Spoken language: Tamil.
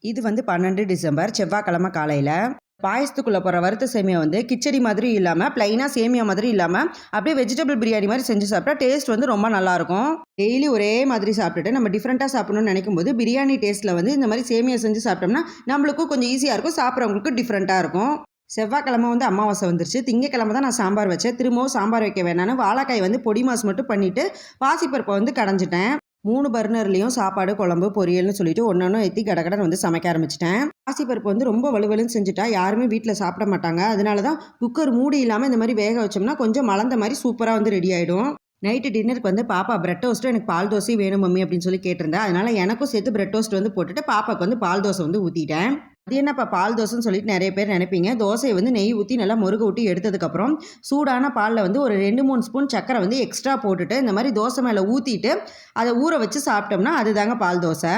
இது வந்து 12 டிசம்பர் செவ்வாய்க்கிழமை காலையில் பாயசத்துக்குள்ளே போகிற வறுத்த சேமியா வந்து கிச்சடி மாதிரி இல்லாமல் ப்ளைனாக சேமியா மாதிரி இல்லாமல் அப்படியே வெஜிடபிள் பிரியாணி மாதிரி செஞ்சு சாப்பிட்டா டேஸ்ட் வந்து ரொம்ப நல்லாயிருக்கும். டெய்லி ஒரே மாதிரி சாப்பிட்டுட்டு நம்ம டிஃப்ரெண்ட்டாக சாப்பிடணும்னு நினைக்கும் போது பிரியாணி டேஸ்ட்டில் வந்து இந்த மாதிரி சேமியா செஞ்சு சாப்பிட்டோம்னா நம்மளுக்கும் கொஞ்சம் ஈஸியாக இருக்கும், சாப்பிட்றவங்களுக்கும் டிஃப்ரெண்ட்டாக இருக்கும். செவ்வாய்க்கிழமை வந்து அமாவாசை வந்துருச்சு. திங்கக்கிழமை தான் நான் சாம்பார் வச்சேன். திரும்பவும் சாம்பார் வைக்க வேணான்னு வாழைக்காய் வந்து பொடி மாஸ் மட்டும் பண்ணிவிட்டு பாசிப்பருப்பை வந்து கடைஞ்சிட்டேன். 3 பர்னர்லேயும் சாப்பாடு, குழம்பு, பொரியல்னு சொல்லிட்டு ஒன்று ஏற்றி கடகடன்னு வந்து சமைக்க ஆரம்பிச்சிட்டேன். பாசிப்பருப்பு வந்து ரொம்ப வலுவலுன்னு செஞ்சுட்டா யாருமே வீட்டில் சாப்பிட மாட்டாங்க. அதனால தான் குக்கர் மூடி இல்லாமல் இந்த மாதிரி வேக வச்சோம்னா கொஞ்சம் மலர்ந்த மாதிரி சூப்பராக வந்து ரெடி ஆகிடும். நைட்டு டின்னருக்கு வந்து பாப்பா பிரெட் டோஸ்ட்டும் எனக்கு பால் தோசையும் வேணும் மம்மி அப்படின்னு சொல்லி கேட்டிருந்தேன். அதனால எனக்கும் சேர்த்து பிரெட் டோஸ்ட் வந்து போட்டுட்டு பாப்பாவுக்கு வந்து பால் தோசை வந்து ஊற்றிட்டேன். அது என்னப்பா பால் தோசைன்னு சொல்லிட்டு நிறைய பேர் நினைப்பீங்க. தோசையை வந்து நெய் ஊற்றி நல்லா முருக ஊட்டி எடுத்ததுக்கப்புறம் சூடான பாலில் வந்து ஒரு 2-3 ஸ்பூன் சர்க்கரை வந்து எக்ஸ்ட்ரா போட்டுட்டு இந்த மாதிரி தோசை மேலே ஊற்றிட்டு அதை ஊற வச்சு சாப்பிட்டோம்னா அதுதாங்க பால் தோசை.